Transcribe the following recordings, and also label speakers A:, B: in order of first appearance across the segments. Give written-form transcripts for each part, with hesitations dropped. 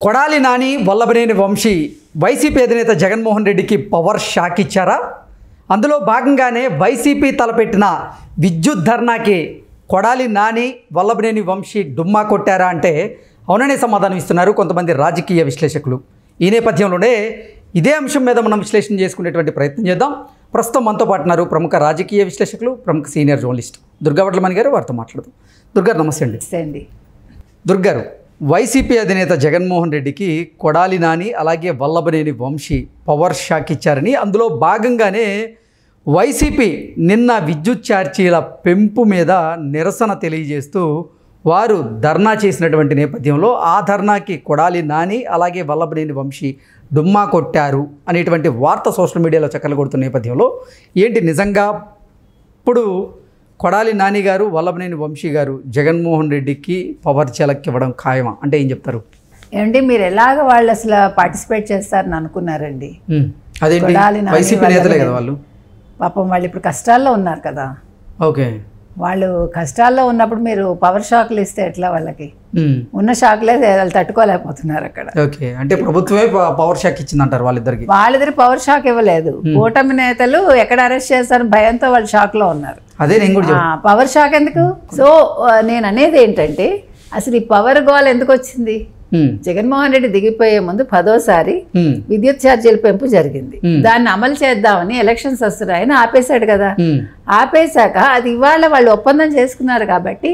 A: Kodali Nani Vallabhaneni Vamsi YCP అధినేత జగన్మోహన్ రెడ్డికి power shock ఇచ్చారా? అందులో భాగంగానే వైసీపీ తలపెట్టిన విద్యుత్ ధర్నాకి కొడాలి నాని వల్లభనేని వంశీ డుమ్మా కొట్టారా అంటే అవుననే సమాధానం ఇస్తున్నారు కొంతమంది రాజకీయ విశ్లేషకులు. ఈ నేపథ్యంలోనే ఇదే అంశం మీద మనం విశ్లేషణ చేసుకునేటువంటి ప్రయత్నం చేద్దాం. ప్రస్తుతం మనతో పాటు ఉన్నారు ప్రముఖ రాజకీయ విశ్లేషకులు, ప్రముఖ సీనియర్ జర్నలిస్ట్ దుర్గా వడ్లమణి గారు. వారితో మాట్లాడదాం. దుర్గా నమస్తే అండి. దుర్గారు, వైసీపీ అధినేత జగన్మోహన్ రెడ్డికి కొడాలి నాని అలాగే వల్లభనేని వంశీ పవర్ షాక్ ఇచ్చారని, అందులో భాగంగానే వైసీపీ నిన్న విద్యుత్ ఛార్జీల పెంపు మీద నిరసన తెలియజేస్తూ వారు ధర్నా చేసినటువంటి నేపథ్యంలో ఆ ధర్నాకి కొడాలి నాని అలాగే వల్లభనేని వంశీ డుమ్మా కొట్టారు అనేటువంటి వార్త సోషల్ మీడియాలో చక్కర్లు కొడుతున్న నేపథ్యంలో ఏంటి నిజంగా ఇప్పుడు కొడాలి నాని గారు వల్లభనేని వంశీ గారు జగన్మోహన్ రెడ్డికి పవర్ ఛలక్ ఇవ్వడం ఖాయమా అంటే ఏం చెప్తారు?
B: ఏమండి, మీరు ఎలాగ వాళ్ళు అసలు పార్టిసిపేట్ చేస్తారని అనుకున్నారండి?
A: అదేంటి, వైసీపీ నేతలే కదా వాళ్ళు.
B: పాపం వాళ్ళు ఇప్పుడు కష్టాల్లో ఉన్నారు కదా.
A: ఓకే, వాళ్ళు
B: కష్టాల్లో ఉన్నప్పుడు మీరు పవర్ షాక్లు ఇస్తే ఎట్లా? వాళ్ళకి ఉన్న షాక్లే వాళ్ళు తట్టుకోలేకపోతున్నారు అక్కడ.
A: ఓకే, అంటే ప్రభుత్వమే పవర్ షాక్ ఇచ్చిందంటారు వాళ్ళిద్దరికి
B: పవర్ షాక్ ఇవ్వలేదు. కూటమి నేతలు ఎక్కడ అరెస్ట్ చేస్తారని భయంతో వాళ్ళు షాక్ లో ఉన్నారు.
A: అదే నేను కూడా
B: పవర్ షాక్ ఎందుకు? సో నేను అనేది ఏంటంటే అసలు ఈ పవర్ గోల్ ఎందుకు వచ్చింది? జగన్మోహన్ రెడ్డి దిగిపోయే ముందు 10వ విద్యుత్ ఛార్జీల పెంపు జరిగింది. దాన్ని అమలు చేద్దామని ఎలక్షన్స్ వస్తున్నాయని ఆపేశాడు కదా. ఆపేశాక అది ఇవాళ వాళ్ళు ఒప్పందం చేసుకున్నారు కాబట్టి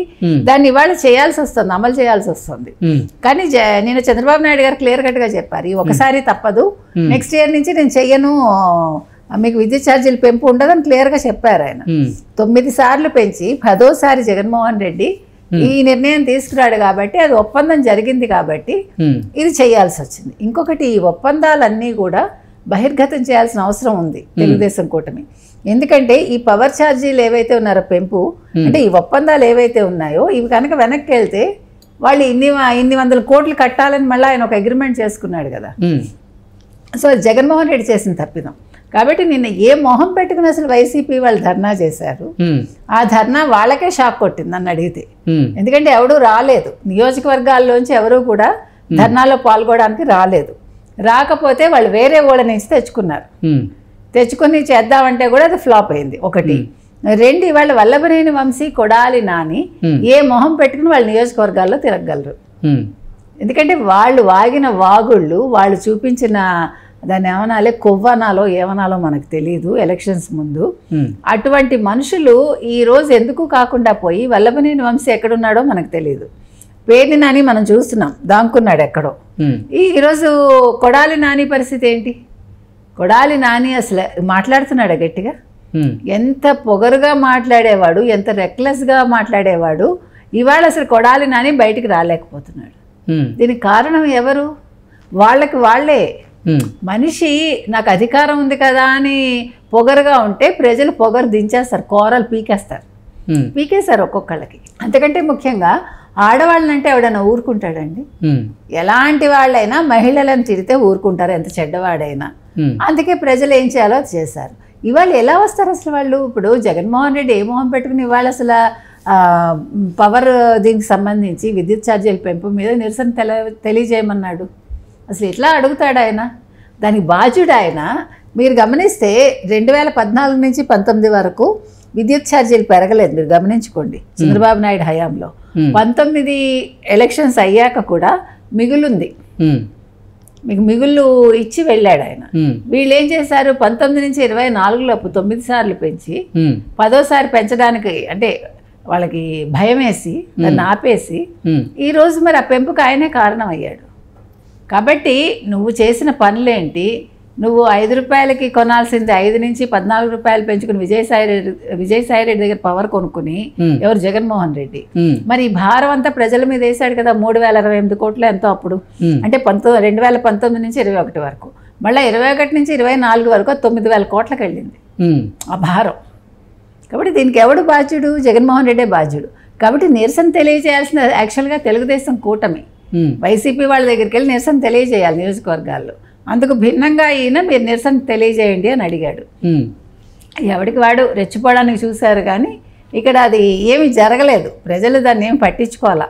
B: దాన్ని ఇవాళ చేయాల్సి వస్తుంది, అమలు చేయాల్సి వస్తుంది. కానీ నేను చంద్రబాబు నాయుడు గారు క్లియర్ కట్ గా చెప్పారు, ఒకసారి తప్పదు, నెక్స్ట్ ఇయర్ నుంచి నేను చెయ్యను, మీకు విద్యుత్ ఛార్జీలు పెంపు ఉండదని క్లియర్ గా చెప్పారు ఆయన. 9 సార్లు పెంచి 10వ జగన్మోహన్ రెడ్డి ఈ నిర్ణయం తీసుకురాడు కాబట్టి అది ఒప్పందం జరిగింది కాబట్టి ఇది చేయాల్సి వచ్చింది. ఇంకొకటి, ఈ ఒప్పందాలన్నీ కూడా బహిర్గతం చేయాల్సిన అవసరం ఉంది తెలుగుదేశం కూటమి. ఎందుకంటే ఈ పవర్ ఛార్జీలు ఏవైతే ఉన్నారో పెంపు, అంటే ఈ ఒప్పందాలు ఏవైతే ఉన్నాయో ఇవి కనుక వెనక్కి వెళ్తే వాళ్ళు ఇన్ని వందల కోట్లు కట్టాలని మళ్ళీ ఆయన ఒక అగ్రిమెంట్ చేసుకున్నాడు కదా. సో జగన్మోహన్ రెడ్డి చేసిన తప్పిదం. కాబట్టి నిన్న ఏ మొహం పెట్టుకుని అసలు వైసీపీ వాళ్ళు ధర్నా చేశారు. ఆ ధర్నా వాళ్ళకే షాక్ కొట్టింది నన్ను అడిగితే. ఎందుకంటే ఎవడూ రాలేదు, నియోజకవర్గాల్లోంచి ఎవరూ కూడా ధర్నాలో పాల్గొనడానికి రాలేదు. రాకపోతే వాళ్ళు వేరే ఓళ్ళ నుంచి తెచ్చుకుని చేద్దామంటే కూడా అది ఫ్లాప్ అయింది. ఒకటి. 2, ఇవాళ వల్లభనేని వంశీ కొడాలి నాని ఏ మొహం పెట్టుకుని వాళ్ళ నియోజకవర్గాల్లో తిరగలరు. ఎందుకంటే వాళ్ళు వాగిన వాగుళ్ళు, వాళ్ళు చూపించిన దాన్ని ఏమనాలే, కొవ్వనాలో ఏమనాలో మనకు తెలియదు ఎలక్షన్స్ ముందు. అటువంటి మనుషులు ఈ రోజు ఎందుకు కాకుండా పోయి వల్లభనేని వంశీ ఎక్కడున్నాడో మనకు తెలియదు. పేర్ని నాని మనం చూస్తున్నాం, దాంకున్నాడు ఎక్కడో. ఈరోజు కొడాలి నాని పరిస్థితి ఏంటి? కొడాలి నాని అసలు మాట్లాడుతున్నాడు గట్టిగా, ఎంత పొగరుగా మాట్లాడేవాడు, ఎంత రెక్లెస్గా మాట్లాడేవాడు. ఇవాళ అసలు కొడాలి నాని బయటికి రాలేకపోతున్నాడు. దీనికి కారణం ఎవరు? వాళ్ళే. మనిషి నాకు అధికారం ఉంది కదా అని పొగరుగా ఉంటే ప్రజలు పొగరు దించేస్తారు, కోరలు పీకేస్తారు ఒక్కొక్కళ్ళకి. అంతకంటే ముఖ్యంగా ఆడవాళ్ళనంటే ఎవడైనా ఊరుకుంటాడండి? ఎలాంటి వాళ్ళైనా మహిళలను తిరిగితే ఊరుకుంటారు, ఎంత చెడ్డవాడైనా. అందుకే ప్రజలు ఏం చేయాలో అది చేశారు. ఇవాళ ఎలా వస్తారు అసలు వాళ్ళు? ఇప్పుడు జగన్మోహన్ రెడ్డి ఏ మొహం పెట్టుకుని ఇవాళ అసలు పవర్ దీనికి సంబంధించి విద్యుత్ ఛార్జీల పెంపు మీద నిరసన తెలియజేయమన్నాడు? అసలు ఎట్లా అడుగుతాడు ఆయన? దానికి బాధ్యుడు ఆయన. మీరు గమనిస్తే 2014 నుంచి 19 వరకు విద్యుత్ ఛార్జీలు పెరగలేదు, మీరు గమనించుకోండి చంద్రబాబు నాయుడు హయాంలో. 19 ఎలక్షన్స్ అయ్యాక కూడా మిగులుంది, మీకు మిగుళ్ళు ఇచ్చి వెళ్ళాడు ఆయన. వీళ్ళు ఏం చేశారు? 19 నుంచి 24 లోపు 9 సార్లు పెంచి 10వ పెంచడానికి అంటే వాళ్ళకి భయం వేసి దాన్ని ఆపేసి ఈరోజు మరి ఆ పెంపుకు ఆయనే కారణం అయ్యాడు. కాబట్టి నువ్వు చేసిన పనులేంటి? నువ్వు 5 రూపాయలకి కొనాల్సింది 5 నుంచి 14 రూపాయలు పెంచుకుని విజయసాయి రెడ్డి దగ్గర పవర్ కొనుక్కుని ఎవరు? జగన్మోహన్ రెడ్డి. మరి ఈ భారం అంతా ప్రజల మీద వేశాడు కదా. 3028 కోట్లు ఎంతో అప్పుడు, అంటే 2019 నుంచి 21 వరకు, మళ్ళీ 21 నుంచి 24 వరకు 9000 కోట్లకు వెళ్ళింది ఆ భారం. కాబట్టి దీనికి ఎవడు బాధ్యుడు? జగన్మోహన్ రెడ్డే బాధ్యుడు. కాబట్టి నిరసన తెలియజేయాల్సిన యాక్చువల్గా తెలుగుదేశం కూటమి వైసీపీ వాళ్ళ దగ్గరికి వెళ్ళి నిరసన తెలియజేయాలి నియోజకవర్గాల్లో. అందుకు భిన్నంగా ఈయన మీరు నిరసన తెలియజేయండి అని అడిగాడు. ఎవడికి వాడు రెచ్చిపోవడానికి చూశారు కానీ ఇక్కడ అది ఏమీ జరగలేదు. ప్రజలు దాన్ని ఏమి పట్టించుకోవాలా.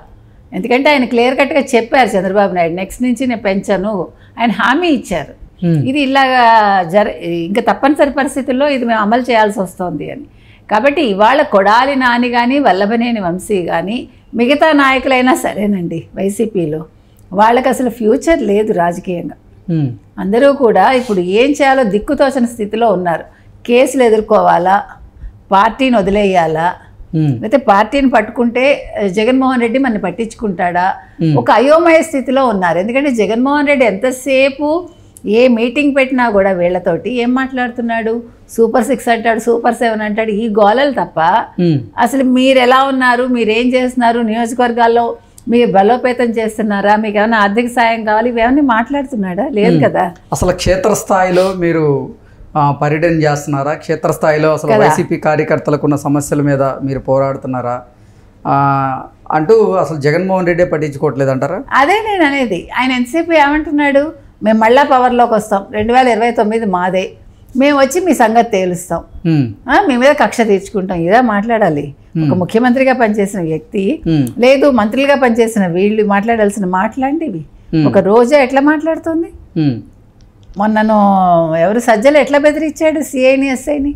B: ఎందుకంటే ఆయన క్లియర్ కట్గా చెప్పారు చంద్రబాబు నాయుడు, నెక్స్ట్ నుంచి నేను పెంచను, ఆయన హామీ ఇచ్చారు. ఇది ఇలాగా ఇంకా తప్పనిసరి పరిస్థితుల్లో ఇది మేము అమలు చేయాల్సి వస్తుంది అని. కాబట్టి ఇవాళ కొడాలి నాని కానీ వల్లభనేని వంశీ కానీ మిగతా నాయకులైనా సరేనండి, వైసీపీలో వాళ్ళకి అసలు ఫ్యూచర్ లేదు రాజకీయంగా. అందరూ కూడా ఇప్పుడు ఏం చేయాలో దిక్కుతోచని స్థితిలో ఉన్నారు. కేసులు ఎదుర్కోవాలా, పార్టీని వదిలేయాలా, అయితే పార్టీని పట్టుకుంటే జగన్మోహన్ రెడ్డి మనని పట్టించుకుంటాడా, ఒక అయోమయ స్థితిలో ఉన్నారు. ఎందుకంటే జగన్మోహన్ రెడ్డి ఎంతసేపు ఏ మీటింగ్ పెట్టినా కూడా వీళ్ళతోటి ఏం మాట్లాడుతున్నాడు, సూపర్ 6 అంటాడు, సూపర్ 7 అంటాడు, ఈ గోలలు తప్ప అసలు మీరు ఎలా ఉన్నారు, మీరేం చేస్తున్నారు, నియోజకవర్గాల్లో మీరు బలోపేతం చేస్తున్నారా, మీకు ఏమైనా ఆర్థిక సాయం కావాలి, ఇవేమన్నీ మాట్లాడుతున్నాడా? లేదు కదా.
A: అసలు క్షేత్రస్థాయిలో మీరు పర్యటన చేస్తున్నారా? క్షేత్రస్థాయిలో అసలు వైసీపీ కార్యకర్తలకు ఉన్న సమస్యల మీద మీరు పోరాడుతున్నారా అంటూ అసలు జగన్మోహన్ రెడ్డి పట్టించుకోవట్లేదు అంటారా?
B: అదే నేను అనేది. ఆయన ఎంతసేపు ఏమంటున్నాడు, మేము మళ్ళా పవర్లోకి వస్తాం, 2029 మాదే, మేము వచ్చి మీ సంగతి తేలుస్తాం, మీ మీద కక్ష తీర్చుకుంటాం, ఇదా మాట్లాడాలి ఒక ముఖ్యమంత్రిగా పనిచేసిన వ్యక్తి. లేదు మంత్రులుగా పనిచేసిన వీళ్ళు మాట్లాడాల్సిన మాట్లాంటివి ఒక రోజా ఎట్లా మాట్లాడుతుంది? మొన్నను ఎవరు సజ్జలు ఎట్లా బెదిరించాడు సిఐని ఎస్ఐని,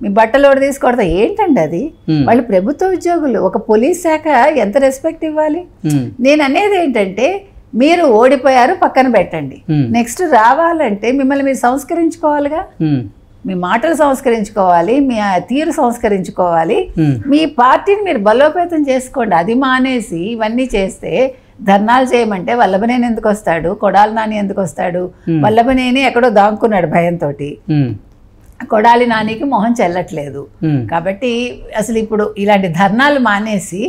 B: మీ బట్టలు ఓడి తీసుకొడతా, ఏంటండి అది? వాళ్ళు ప్రభుత్వ ఉద్యోగులు, ఒక పోలీస్ శాఖ ఎంత రెస్పెక్ట్ ఇవ్వాలి? నేను అనేది ఏంటంటే, మీరు ఓడిపోయారు పక్కన పెట్టండి, నెక్స్ట్ రావాలంటే మిమ్మల్ని మీరు సంస్కరించుకోవాలిగా, మీ మాటలు సంస్కరించుకోవాలి, మీ తీరు సంస్కరించుకోవాలి, మీ పార్టీని మీరు బలోపేతం చేసుకోండి. అది మానేసి ఇవన్నీ చేస్తే ధర్నాలు చేయమంటే వల్లభనేని ఎందుకు వస్తాడు, కొడాలి నాని ఎందుకు వస్తాడు? వల్లభనేని ఎక్కడో దాక్కున్నాడు భయంతో, కొడాలి నానికి మొహం చెల్లట్లేదు. కాబట్టి అసలు ఇప్పుడు ఇలాంటి ధర్నాలు మానేసి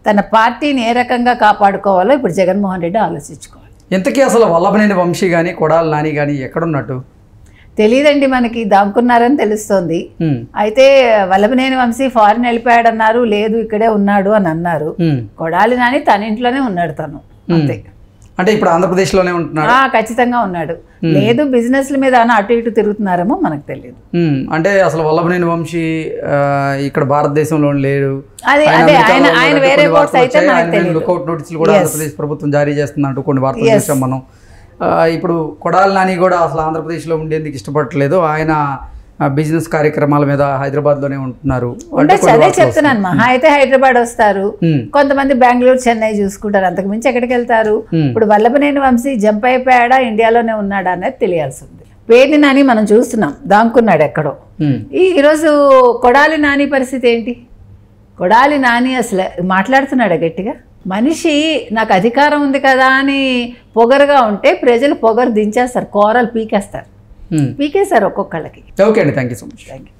B: తన పార్టీని ఏ రకంగా కాపాడుకోవాలో ఇప్పుడు జగన్మోహన్ రెడ్డి ఆలోచించుకోవాలి.
A: ఇంతకీ అసలు వల్లభనేని వంశీ కానీ కొడాలి నాని కానీ ఎక్కడున్నట్టు
B: తెలియదండి, మనకి దాక్కున్నారని తెలుస్తోంది. అయితే వల్లభనేని వంశీ ఫారిన్ వెళ్ళిపోయాడన్నారు, లేదు ఇక్కడే ఉన్నాడు అని అన్నారు. కొడాలి నాని తన ఇంట్లోనే ఉన్నాడు, తను అంతే.
A: అంటే ఇప్పుడు ఆంధ్రప్రదేశ్లోనే ఉంటున్నాడు?
B: ఖచ్చితంగా ఉన్నాడు. లేదు బిజినెస్ల మీద అటు ఇటు తిరుగుతున్నారేమో మనకు తెలియదు.
A: అంటే అసలు వల్లభనేని వంశీ ఇక్కడ భారతదేశంలో లేడు,
B: ఆయన వేరే కోర్స్ అయితే
A: లుకౌట్ నోటీసులు కూడా ఆంధ్రప్రదేశ్ ప్రభుత్వం జారీ చేస్తుందంటూ కొన్ని వార్తలు చూసాం మనం. ఇప్పుడు కొడాలి నాని కూడా అసలు ఆంధ్రప్రదేశ్లో ఉండేందుకు ఇష్టపడట్లేదు, ఆయన బిజినెస్ కార్యక్రమాల మీద హైదరాబాద్లోనే ఉంటున్నారు.
B: అదే చెప్తున్నాను, మహా అయితే హైదరాబాద్ వస్తారు, కొంతమంది బెంగళూరు చెన్నై చూసుకుంటారు, అంతకు మించి ఎక్కడికి వెళ్తారు? ఇప్పుడు వల్లభనేని వంశీ జంప్ అయిపోయాడా, ఇండియాలోనే ఉన్నాడా అనేది తెలియాల్సి ఉంది. పేర్ని నాని మనం చూస్తున్నాం, దాక్కున్నాడు ఎక్కడో. ఈరోజు కొడాలి నాని పరిస్థితి ఏంటి? కొడాలి నాని అసలు మాట్లాడుతున్నాడా గట్టిగా? మనిషి నాకు అధికారం ఉంది కదా అని పొగరుగా ఉంటే ప్రజలు పొగరు దించేస్తారు, కోరలు పీకేస్తారు, పీకేశారు ఒక్కొక్కళ్ళకి.
A: ఓకే అండి, thank you so much.
B: Thank you.